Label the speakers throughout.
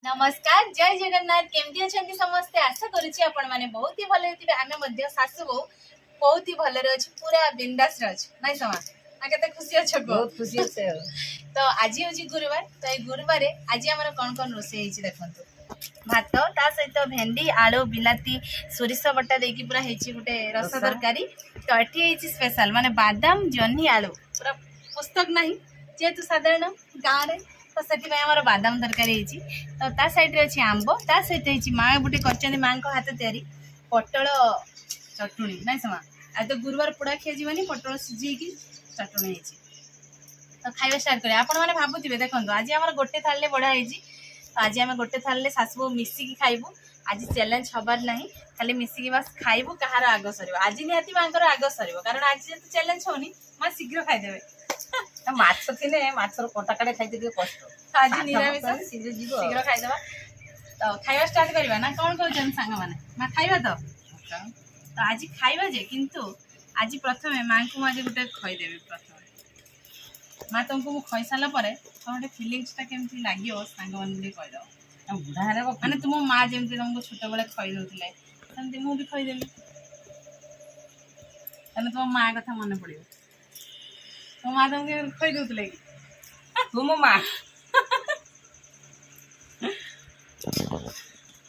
Speaker 1: नमस्कार जय जगन्नाथ केमती अछंती समस्ते आशा करूची आपण माने बहुत ही भले हेतिबे आमे मध्य सासु बहु बहुत ही भले रे अछि पूरा बिंदास रे अछि नै समा आ केते खुशी अछि
Speaker 2: बहुत खुशी अछि
Speaker 1: तो आज होची गुरुवार तो ए गुरुवार आज हमर कोन रोसे हेची देखंतु भात ता सहित भेंडी आलू बिलाती सोरिष बटा देकी पूरा हेची गुटे रस तरकारी तो एठी हेची स्पेशल माने बादाम जन्नी आलू पूरा पुस्तक नाही जेतु साधारण गाँ रे तो सेठी में हमर बादाम तरकारी हेची तो ता साइड रे अछि आंबो ता सहित हेची मां गुटे करचंदी मां को हाथ तयारी पटल चटुणी नै समा आ तो गुरुवार पुडा खिया जीवनी पटल सिझी की चटुणी हेची तो खाइबा स्टार्ट करे आपण माने भाबुथिबे देखंतु आज हमर गोटे थाले बडा हेची आज आम गोटे थाले सासु मिसिकी खाइबू आज चैलेंज हबार नहीं खाली मिसिकी बस खाइबू कहार आग सर आज निहाती मांकर आग सर कारण आज जो चैलेंज होनी मां शीघ्र खाइदेवे
Speaker 2: माछ थिने माछर कोटा काटे खाइते के कष्ट
Speaker 1: आज निरामिष शीघ्र खाइदेबा तो खाइबा स्टार्ट करबा ना कोन कहजन संग माने मां खाइबा तो आज खाइबा जे किंतु आज प्रथमे मां को आज गोटे खइ देबे प्रथमे मां तुमको मु खइ साला परे तोटे फीलिंग्स ता केमती लागियो संग माने कहि दो
Speaker 2: बुढ़ा हेले
Speaker 1: माने तुम मां जेमती तुमको छोट बेले खइ दउतले सेमती मु भी खइ देबी तने तुम मां कथा मन पड़ियो तो मां तुमके खइ दउतले कि
Speaker 2: तुम मां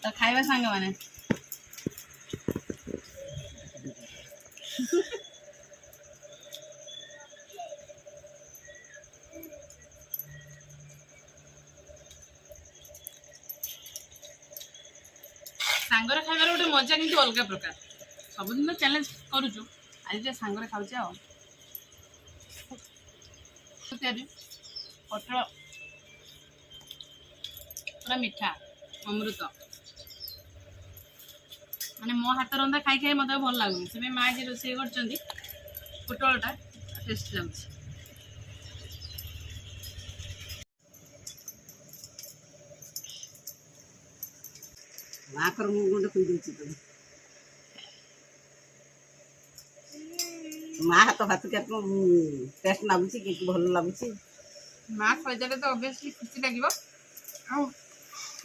Speaker 1: तो खाइबा संग माने सांगरे खाइबार गोटे मजा किंतु अलग प्रकार सबुदिन चैलेंज करूचु आज जे सांगरे खाउचे आ पटर पूरा मीठा अमृत माने मो हाथ रंधा खाई खाई मत भल लगुनि से माँ जी रोसे कर पोटलटा टेस्ट लाଗୁଛି
Speaker 2: मां कर मु गोटे खुई देछि तो मां हाथ भात के टेस्ट लाଗୁଛି कि भल लाଗୁଛି
Speaker 1: माँ खोजले तो ऑब्वियसली खुशी लागिबो आ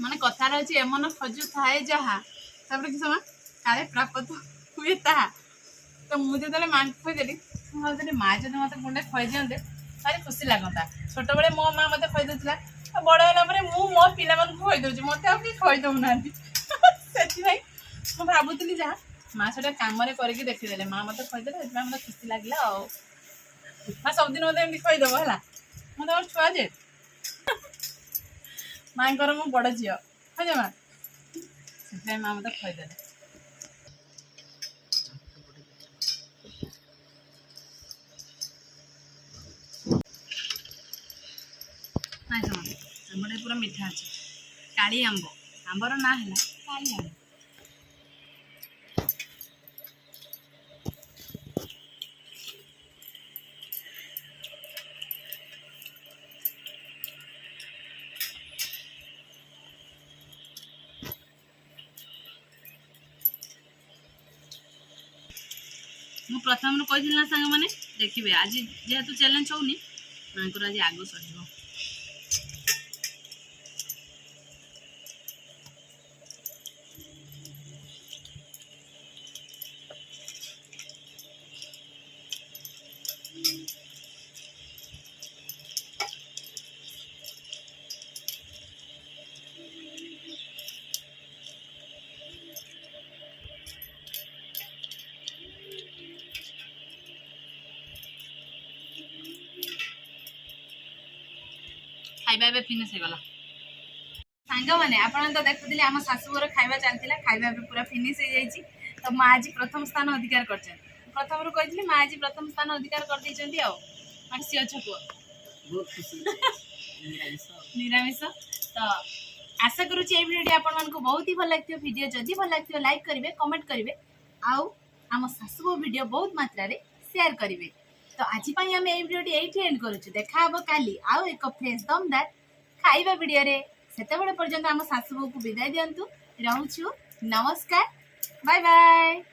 Speaker 1: माने कथा रहछि एमन खोजु थाए जहा तबरे कि समा काले प्राप्त हुए ताहा तो मुझे तले मां खोजली भावते माँ जब मत गुंडे खई दियंते भारी खुशी लागता छोट बेले मो माँ मत खई दउतला बड़ होला परे मु मो पिला मन खई दउछि मते आ कि खई दउ नांती सेति भाई मु भाबुतली जहा माँ सेटा काम रे करके देखि देले माँ मत खई देले एतबा मते खुशी लागला आ माँ सब दिन मते एमती खई दबो हला मते और छुआ जे माँ कर मु बड़ झियो खजे माँ सेति माँ मते खई देले आंबटे पूरा मीठा अच्छे काली आंब आंबर ना है काली आंब मु प्रथम कही ना सांग मैंने देखिए आज जेहेतु चैलेंज होनी माँ आज आग सर खाइबा ए फिनिश हो गला सांग माने आपण तो देखुथिले हम सासुवर खाइबा चलतिला खाइबा ए पूरा फिनिश हो जाईची तो माँ आज प्रथम स्थान अधिकार करछन प्रथम रु कहितली माँ आज प्रथम स्थान अधिकार कर दैचंती आ मासी अच्छा को
Speaker 2: बहुत खुशी
Speaker 1: निरामिष तो आशा करूची ए वीडियो आपण मानको बहुत ही भल लागथियो वीडियो जदी भल लागथियो लाइक करिवे कमेंट करिवे आउ हम सासुबो वीडियो बहुत मात्रा रे शेयर करिवे तो आज पई हम ए वीडियो एठी एंड करूछु देखा हबो काली आउ एक फ्रेश दमदार खाइबा वीडियो रे सेते बडे पर्यंत हम सासुबो को विदाय दियंतु रहउछु नमस्कार बाय बाय।